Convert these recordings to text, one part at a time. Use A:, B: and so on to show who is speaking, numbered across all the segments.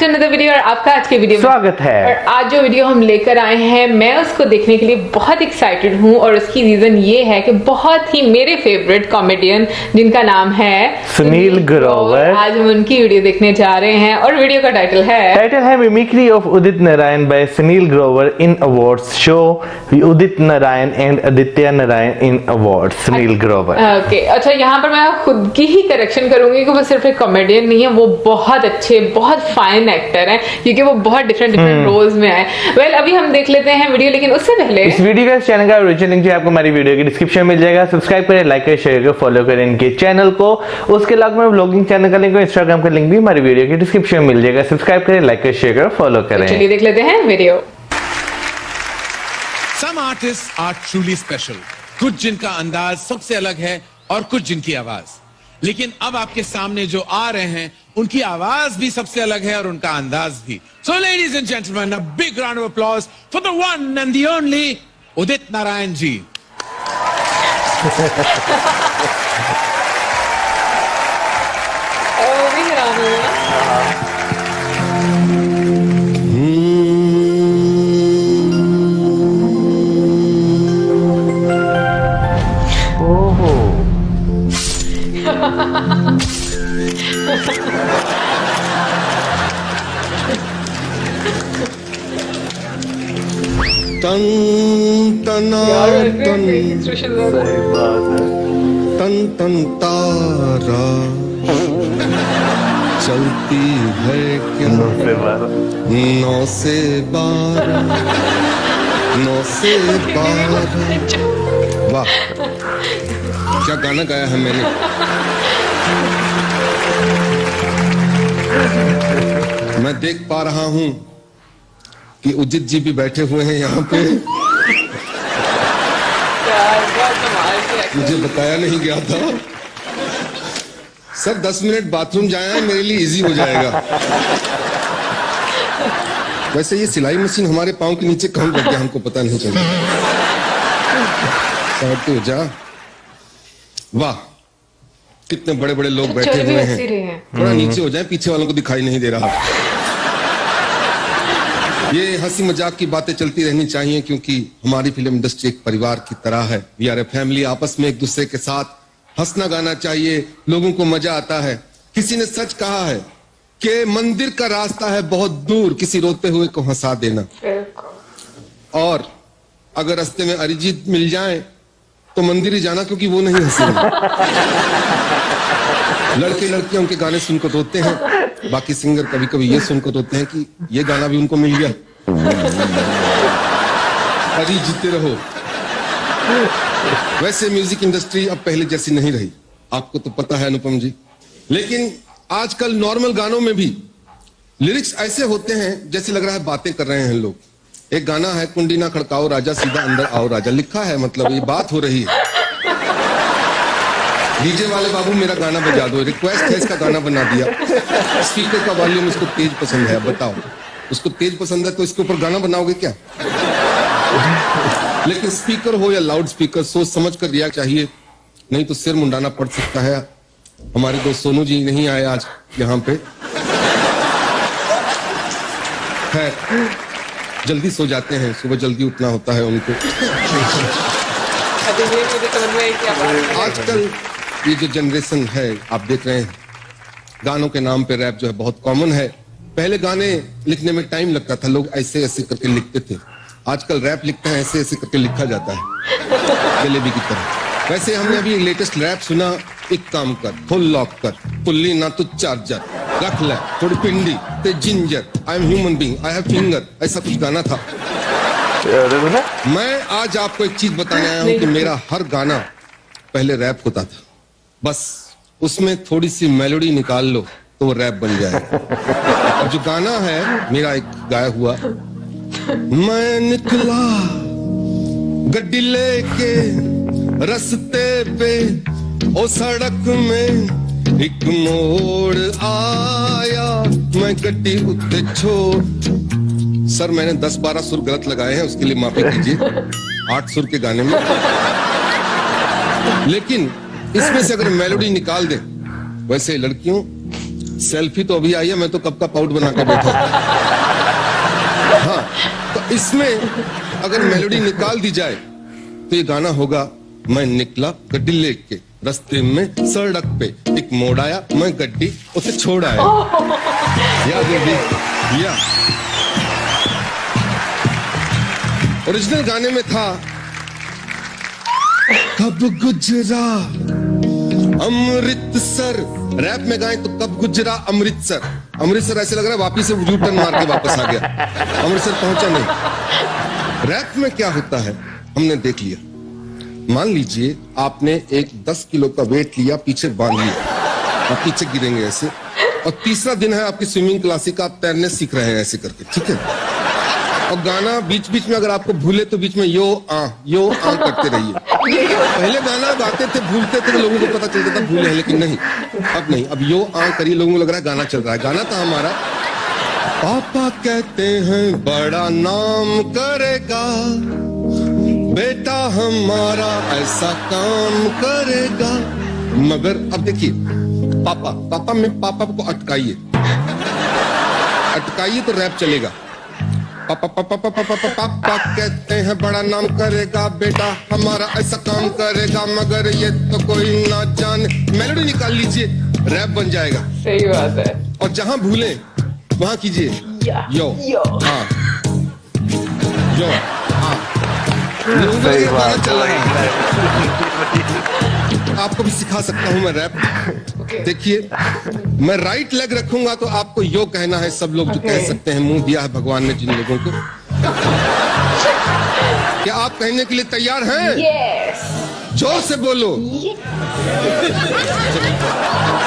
A: To another video और आपका आज के वीडियो में
B: स्वागत है।
A: और आज जो वीडियो हम लेकर आए हैं मैं उसको देखने के लिए बहुत एक्साइटेड हूँ और उसकी रीजन ये है कि बहुत ही मेरे फेवरेट कॉमेडियन जिनका नाम है
B: सुनील ग्रोवर।
A: आज हम उनकी वीडियो देखने जा रहे हैं और वीडियो का टाइटल है
B: mimicry of Udit Narayan by Sunil Grover in awards show Udit Narayan and Aditya Narayan in awards Sunil Grover.
A: Okay अच्छा, यहाँ पर मैं खुद की ही करेक्शन करूंगी कि वो सिर्फ एक कॉमेडियन नहीं है, वो बहुत अच्छे बहुत फाइन एक्टर हैं क्योंकि वो बहुत डिफरेंट रोल्स में है। वेल अभी हम देख लेते हैं वीडियो, लेकिन उससे पहले
B: इस वीडियो का चैनल का ओरिजिनल लिंक जो आपको हमारी वीडियो के डिस्क्रिप्शन में मिल जाएगा। सब्सक्राइब करें, लाइक करें, शेयर करें, फॉलो करें इनके चैनल को। उसके अलावा में ब्लॉगिंग चैनल का लिंक और इंस्टाग्राम का लिंक भी हमारी वीडियो के डिस्क्रिप्शन में मिल जाएगा। सब्सक्राइब करें, लाइक करें, शेयर करें, फॉलो करें।
A: चलिए देख लेते हैं video.
C: Some artists are truly special. कुछ जिनका अंदाज सबसे अलग है और कुछ जिनकी आवाज। लेकिन अब आपके सामने जो आ रहे हैं उनकी आवाज भी सबसे अलग है और उनका अंदाज भी। So ladies and gentlemen, a big round of applause for the one and the only Udit Narayan ji.
D: तन तना तन तन तन तारा चलती है क्या 9 से 12 9 से 12। वाह क्या गाना गाया है मैंने। मैं देख पा रहा हूं कि उदित जी भी बैठे हुए हैं यहाँ पे। मुझे बताया नहीं गया था सर। 10 मिनट बाथरूम जाए मेरे लिए इजी हो जाएगा। वैसे ये सिलाई मशीन हमारे पाँव के नीचे कहाँ लग गया हमको पता नहीं चला। तो जा। वाह कितने बड़े बड़े लोग बैठे हुए हैं। थोड़ा नीचे हो जाए, पीछे वालों को दिखाई नहीं दे रहा। ये हंसी मजाक की बातें चलती रहनी चाहिए क्योंकि हमारी फिल्म इंडस्ट्री एक परिवार की तरह है। We are a family. आपस में एक दूसरे के साथ हंसना गाना चाहिए, लोगों को मजा आता है। किसी ने सच कहा है कि मंदिर का रास्ता है बहुत दूर किसी रोते हुए को हंसा देना। और अगर रास्ते में अरिजीत मिल जाए तो मंदिर ही जाना क्योंकि वो नहीं हंसेंगे। लड़के लड़कियां उनके गाने सुनकर रोते हैं, बाकी सिंगर कभी कभी ये सुनकर रोते हैं कि ये गाना भी उनको मिल गया। अरे जीते रहो। वैसे म्यूजिक इंडस्ट्री अब पहले जैसी नहीं रही, आपको तो पता है अनुपम जी। लेकिन आजकल नॉर्मल गानों में भी लिरिक्स ऐसे होते हैं जैसे लग रहा है बातें कर रहे हैं लोग। एक गाना है कुंडी ना खड़काओ राजा सीधा अंदर आओ राजा, लिखा है मतलब ये बात हो रही है। डीजे वाले बाबू मेरा गाना बजा दो, रिक्वेस्ट है इसका गाना बना दिया। स्पीकर का वॉल्यूम उसको तेज पसंद है, अब बताओ उसको तेज पसंद है तो इसके ऊपर गाना बनाओगे क्या? लेकिन स्पीकर हो या लाउड स्पीकर सोच समझ कर दिया चाहिए, नहीं तो सिर मुंडाना पड़ सकता है। हमारे दोस्त सोनू जी नहीं आए आज यहाँ पे, है जल्दी सो जाते हैं, सुबह जल्दी उठना होता है उनको। आजकल ये जो जनरेशन है आप देख रहे हैं, गानों के नाम पे रैप जो है बहुत कॉमन है। पहले गाने लिखने में टाइम लगता था, लोग ऐसे ऐसे करके लिखते थे। आजकल रैप लिखते हैं ऐसे ऐसे करके लिखा जाता है जलेबी की तरह। वैसे हमने अभी लेटेस्ट रैप सुना, एक काम कर फुल लॉक कर पुल्ली ना तो चार्जर रख ले थोड़ी पिंडी ते ginger I am human being I have finger, ऐसा कुछ गाना था। मैं आज आपको एक चीज बताने आया हूं कि मेरा हर गाना पहले रैप होता था, बस उसमें थोड़ी सी मेलोडी निकाल लो तो वो रैप बन जाए। और जो गाना है मेरा एक गाया हुआ, मैं निकला गड्डी लेके रस्ते पे ओ सड़क में एक मोड़ आया मैं गड्डी उत्ते छोड़। सर मैंने 10-12 सुर गलत लगाए हैं, उसके लिए माफी कीजिए 8 सुर के गाने में। लेकिन इसमें से अगर मेलोडी निकाल दे, वैसे लड़कियों सेल्फी तो अभी आई है, मैं तो कब का पाउट बना के बैठा हूं। हाँ, तो इसमें अगर मेलोडी निकाल दी जाए तो ये गाना होगा, मैं निकला गड्डी लेके, रास्ते में सड़क पे एक मोड़ आया, मैं गड्डी उसे छोड़ आया। या बेबी या ओरिजिनल गाने में था, कब गुजरा अमृतसर, रैप में गाएं तो कब गुजरा अमृतसर। अमृतसर ऐसे लग रहा है वापिस से यू टर्न मार के वापस आ गया, अमृतसर पहुंचा नहीं। रैप में क्या होता है हमने देख लिया। मान लीजिए आपने एक 10 किलो का वेट लिया, पीछे बांध लिया, आप पीछे गिरेंगे ऐसे, और तीसरा दिन है आपकी स्विमिंग क्लासिक का, आप तैरने सीख रहे हैं ऐसे करके, ठीक है। और गाना बीच बीच में अगर आपको भूले तो बीच में यो आ करते रहिए। पहले गाना गाते थे, भूलते थे तो लोगों को पता चलता था भूले हैं, लेकिन नहीं, अब नहीं, अब यो आ करिए, लोगों को लग रहा है गाना चल रहा है। गाना था हमारा, पापा कहते हैं बड़ा नाम करेगा, बेटा हमारा ऐसा काम करेगा, मगर अब देखिए, पापा में पापा को अटकाइए तो रैप चलेगा। पापा कहते हैं बड़ा नाम करेगा, बेटा हमारा ऐसा काम करेगा, मगर ये तो कोई ना जाने, मेलोडी निकाल लीजिए, रैप बन जाएगा।
A: सही बात है।
D: और जहां भूले वहां कीजिए यो हाँ, यो हाँ,
B: सही बात है।
D: आपको भी सिखा सकता हूं मैं रैप। देखिए, मैं राइट लेग रखूंगा तो आपको यो कहना है, सब लोग जो कह सकते हैं, मुंह दिया है भगवान ने जिन लोगों को। क्या आप कहने के लिए तैयार हैं?
A: यस।
D: जोर से बोलो।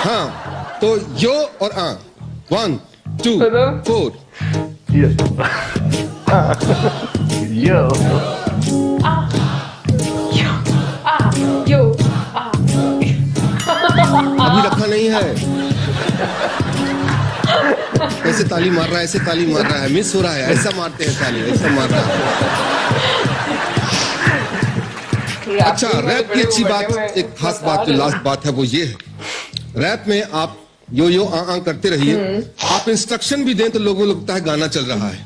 D: हाँ, तो यो और आ, 1 2 4।
B: यो
D: अभी रखा नहीं है। ऐसे ताली मार रहा है, ऐसे ताली मार रहा है, मिस हो रहा है, ऐसा मारते हैं ताली, ऐसा मार रहा है। अच्छा, रैप की अच्छी बात, एक खास बात, जो लास्ट बात है वो ये है, रैप में आप यो आ करते रहिए। आप इंस्ट्रक्शन भी दें तो लोगों को लगता है गाना चल रहा है।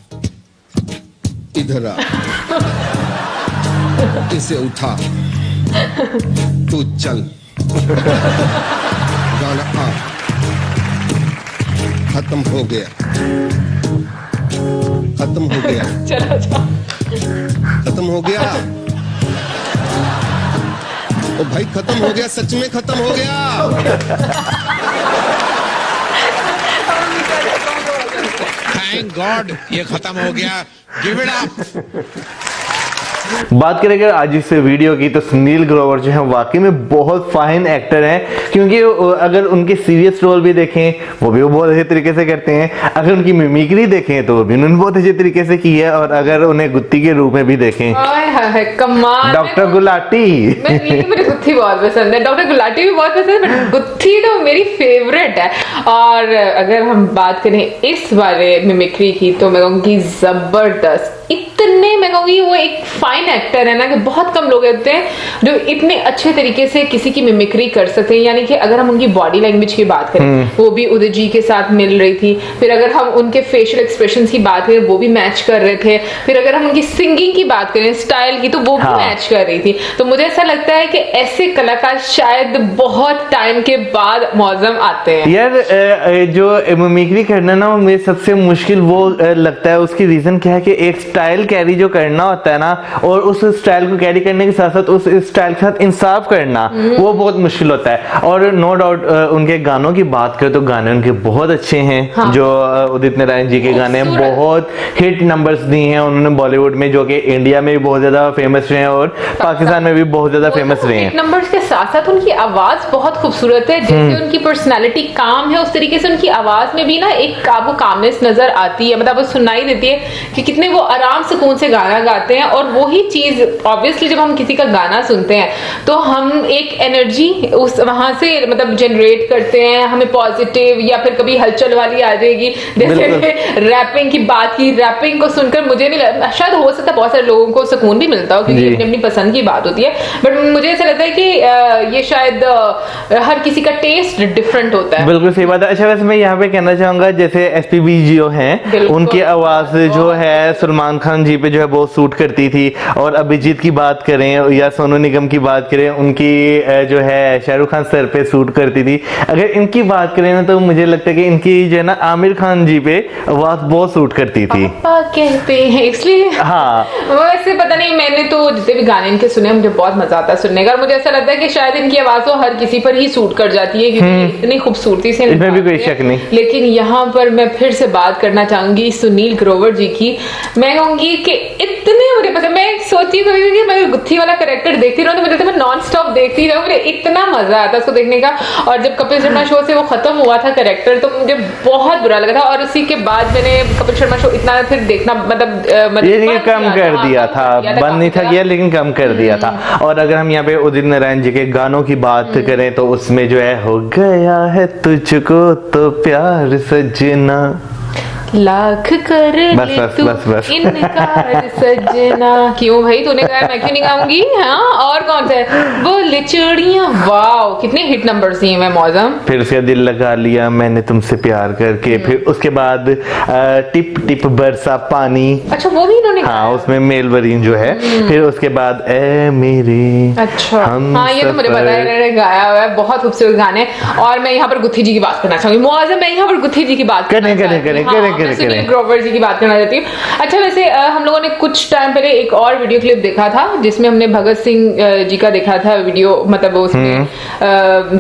D: इधर आ, इसे उठा, तू चल, गाना आ, खत्म हो गया, खत्म हो गया,
A: चलो जाओ,
D: खत्म हो गया। ओ भाई खत्म हो गया, सच में खत्म हो गया।
C: थैंक गॉड ये खत्म हो गया, गिव इट अप।
B: बात करें अगर आज इस वीडियो की, तो सुनील ग्रोवर जो है वाकई में बहुत फाइन एक्टर हैं, क्योंकि अगर उनके सीरियस रोल भी देखें वो भी बहुत अच्छे तरीके से करते हैं, अगर उनकी मिमिक्री देखें तो वो भी उन्होंने बहुत अच्छे तरीके से की है, और अगर उन्हें गुत्ती के रूप में भी देखें,
A: कमाल।
B: डॉक्टर गुलाटी।
A: मुझे गुत्थी बहुत पसंद है, डॉक्टर गुलाटी भी बहुत पसंद है, बट गुत्थी तो मेरी फेवरेट है। और अगर हम बात करें इस बारे मिमिक्री की, तो मैं कहूँगी जबरदस्त, इतने मैं कहूँगी वो एक फाइन एक्टर है ना, कि बहुत कम लोग होते हैं जो इतने अच्छे तरीके से किसी की मिमिक्री कर सकते हैं। यानी कि अगर हम उनकी बॉडी लैंग्वेज की बात करें, वो भी उदय जी के साथ मिल रही थी, फिर अगर हम उनके फेशियल एक्सप्रेशंस की बात करें वो भी मैच कर रहे थे, फिर अगर हम उनकी सिंगिंग की बात करें, स्टाइल की, तो वो भी मैच कर रही थी। तो मुझे ऐसा लगता है कि ऐसे कलाकार शायद बहुत टाइम के बाद मौजम आते हैं।
B: यार जो मिमिक्री करना ना, मुझे सबसे मुश्किल वो लगता है, उसकी रीजन क्या है कि एक स्टाइल कैरी जो करना होता है ना, और उस स्टाइल को कैरी करने के साथ साथ उस स्टाइल के साथ इंसाफ करना, वो बहुत मुश्किल होता है। और नो डाउट उनके गानों की बात करें तो गाने उनके बहुत अच्छे हैं। हाँ। जो उदित नारायण जी के गाने बहुत हिट नंबर्स दिए हैं उन्होंने बॉलीवुड में, जो कि इंडिया में भी बहुत ज्यादा फेमस रहे हैं और पाकिस्तान में भी बहुत ज्यादा फेमस रहे हैं।
A: नंबर्स के साथ साथ उनकी आवाज बहुत खूबसूरत है, जैसे उनकी पर्सनालिटी काम है, उस तरीके से उनकी आवाज में भी ना एक काबू कामनेस नजर आती है, मतलब वो सुनाई देती है कि कितने वो आराम सुकून से गाना गाते हैं, और वो वही चीज ऑब्वियसली जब हम किसी का गाना सुनते हैं तो हम एक एनर्जी उस वहां से मतलब जनरेट करते हैं, हमें पॉजिटिव या फिर कभी हलचल वाली आ जाएगी। जैसे रैपिंग की बात की, रैपिंग को सुनकर मुझे नहीं लगता, शायद हो सकता है बहुत सारे लोगों को सुकून भी मिलता हो क्योंकि अपनी अपनी पसंद की बात होती है, बट मुझे ऐसा लगता है कि ये शायद हर किसी का टेस्ट डिफरेंट होता है।
B: बिल्कुल सही बात है। अच्छा, वैसे मैं यहाँ पे कहना चाहूंगा जैसे एसपीबी जो हैं उनकी आवाज जो है सलमान खान जी पे जो है बहुत सूट करती थी, और अभिजीत की बात करें या सोनू निगम की बात करें उनकी जो है शाहरुख खान सर पे सूट करती थी। अगर इनकी बात करें ना तो मुझे लगता है कि इनकी जो है ना आमिर खान जी पे आवाज बहुत सूट करती थी।
A: पापा कहते हैं इसलिए।
B: हाँ,
A: वैसे पता नहीं, मैंने तो जितने भी गाने इनके सुने मुझे बहुत मजा आता है सुनने का। मुझे ऐसा लगता है कि शायद इनकी आवाज तो हर किसी पर ही सूट कर जाती है क्योंकि इतनी खूबसूरती से
B: इसमें भी कोई शक नहीं।
A: लेकिन यहाँ पर मैं फिर से बात करना चाहूंगी सुनील ग्रोवर जी की। मैं कहूंगी कि इतने मुझे पसंद, मैं सोचती हूँ कभी मैं गुत्थी वाला कैरेक्टर देखती रहूं तो मुझे मैं नॉन स्टॉप देखती रहूं, मुझे इतना मजा आता उसको देखने का। और जब कपिल शर्मा शो से वो खत्म हुआ था कैरेक्टर तो मुझे बहुत बुरा लगा था, और उसी के बाद मैंने कपिल शर्मा शो इतना फिर देखना मतलब
B: ये कम कर दिया था, बंद नहीं था किया लेकिन कम कर दिया था। और अगर हम यहाँ पे उदित नारायण जी के गानों की बात करें तो उसमें जो है हो गया है तुझको तो प्यार सजना,
A: लाख कर
B: बस,
A: ले
B: बस,
A: तू
B: बस, बस।
A: इनकार सजना। क्यों भाई तूने गाया, मैं क्यों नहीं गाऊंगी? हाँ, और कौन सा है? बोले चूड़ियां, वाओ कितने हिट नंबर्स दिए मैं मौजम।
B: फिर उसका दिल लगा लिया मैंने तुमसे प्यार करके, फिर उसके बाद टिप टिप बरसा पानी,
A: अच्छा वो भी इन्होंने
B: हाँ उसमें मेल वरीन जो है। फिर उसके बाद ए मेरे,
A: अच्छा
B: हम
A: हाँ ये तो मुझे पता है, इन्होंने गाया हुआ है, बहुत खूबसूरत गाने। और मैं यहाँ पर गुत्थी जी की बात करना चाहूंगी मौजम, मैं यहाँ पर गुत्थी जी की बात
B: करें
A: सुनील ग्रोवर जी की बात करना चाहती हूँ। अच्छा वैसे हम लोगों ने कुछ टाइम पहले एक और वीडियो क्लिप देखा था जिसमें हमने भगत सिंह जी का देखा था वीडियो, मतलब वो उसमें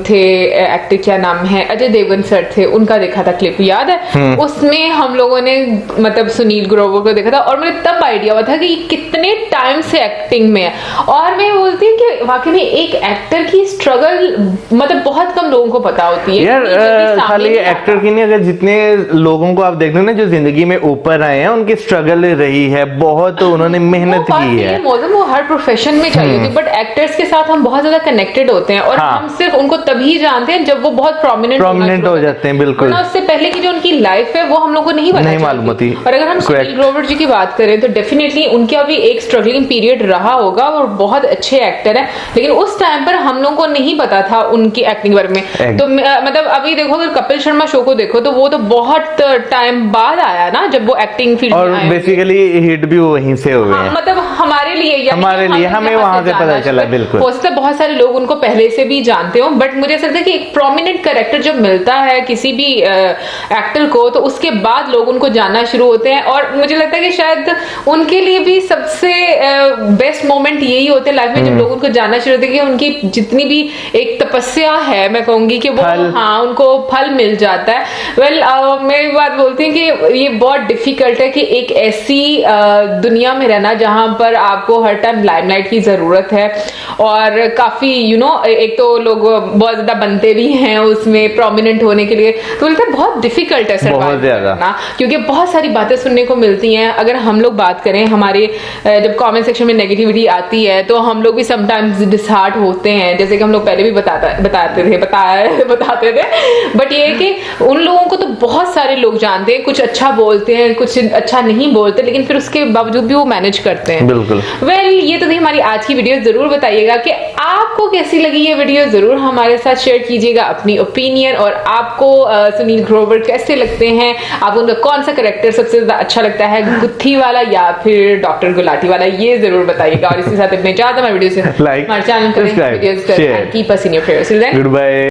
A: थे एक्टर, क्या नाम है, अजय देवगन सर थे, उनका देखा था क्लिप, याद है? उसमें हम लोगों ने मतलब सुनील ग्रोवर को देखा था और मुझे तब आइडिया हुआ था कि कितने टाइम से एक्टिंग में है। और मैं बोलती हूँ कि वाकई में एक एक्टर की स्ट्रगल मतलब बहुत कम लोगों को पता होती है
B: यार। खाली एक्टर की नहीं, अगर जितने लोगों को आप देख लो ना जो जिंदगी में ऊपर आए हैं उनकी स्ट्रगल रही है बहुत, तो उन्होंने मेहनत की है।
A: वो हर प्रोफेशन में चाहिए थी, बट एक्टर्स के साथ हम बहुत ज्यादा कनेक्टेड होते हैं और हम सिर्फ उनको तभी जानते हैं जब वो बहुत प्रोमिनेंट
B: हो जाते हैं। बिल्कुल,
A: उससे पहले की जो उनकी लाइफ है वो हम लोग को नहीं
B: मालूम होती।
A: और अगर हम सुनील ग्रोवर जी की बात करें तो डेफिनेटली उनका भी एक स्ट्रगलिंग पीरियड रहा होगा और बहुत अच्छे एक्टर है, लेकिन उस टाइम पर हम लोगों को नहीं पता था उनकी एक्टिंग बारे में। तो मतलब अभी देखो अगर कपिल शर्मा शो को देखो तो वो तो बहुत टाइम बाद आया ना जब वो एक्टिंग फील्ड
B: और बेसिकली हिट भी वहीं से हुए हैं।
A: मतलब हमारे लिए
B: हमें वहां से पता चला। बिल्कुल,
A: हो सकता है बहुत सारे लोग उनको पहले से भी जानते हो, बट मुझे ऐसा लगता है कि एक प्रोमिनेंट कैरेक्टर जब मिलता है किसी भी एक्टर को तो उसके बाद लोग उनको जानना शुरू होते हैं। और मुझे लगता है कि शायद उनके लिए भी सबसे बेस्ट मोमेंट यही होते हैं लाइफ में जब लोग उनको जानना शुरू होते हैं कि उनकी जितनी भी एक तपस्या है, मैं कहूंगी कि वो हाँ उनको फल मिल जाता है। वेल मैं एक बात बोलती हूँ कि ये बहुत डिफिकल्ट है कि एक ऐसी दुनिया में रहना जहां पर आपको हर टाइम लाइमलाइट की जरूरत है और काफी एक तो लोग बहुत ज्यादा बनते भी हैं उसमें प्रोमिनेंट होने के लिए, तो बोलते हैं बहुत डिफिकल्ट है सर्वाइव करना क्योंकि बहुत सारी बातें सुनने को मिलती हैं। अगर हम लोग बात करें हमारे जब कमेंट सेक्शन में नेगेटिविटी आती है तो हम लोग भी समटाइम्स डिसहार्ट होते हैं, जैसे कि हम लोग पहले भी बताते थे। बट ये कि उन लोगों को तो बहुत सारे लोग जानते हैं, कुछ अच्छा बोलते हैं कुछ अच्छा नहीं बोलते, लेकिन फिर उसके बावजूद भी वो मैनेज करते हैं।
B: बिल्कुल।
A: वेल ये तो थी हमारी आज की वीडियो। जरूर बताइएगा कि आपको कैसी लगी ये वीडियो, जरूर हमारे साथ शेयर कीजिएगा अपनी ओपिनियन। और आपको सुनील ग्रोवर कैसे लगते हैं, आपको उनका कौन सा कैरेक्टर सबसे ज्यादा अच्छा लगता है, गुत्थी वाला या फिर डॉक्टर गुलाटी वाला, ये जरूर बताइएगा। और इसके साथ अपने ज्यादा वीडियो से
B: लाइक
A: हमारे चैनल करें, keep us in your prayers.
B: Good bye.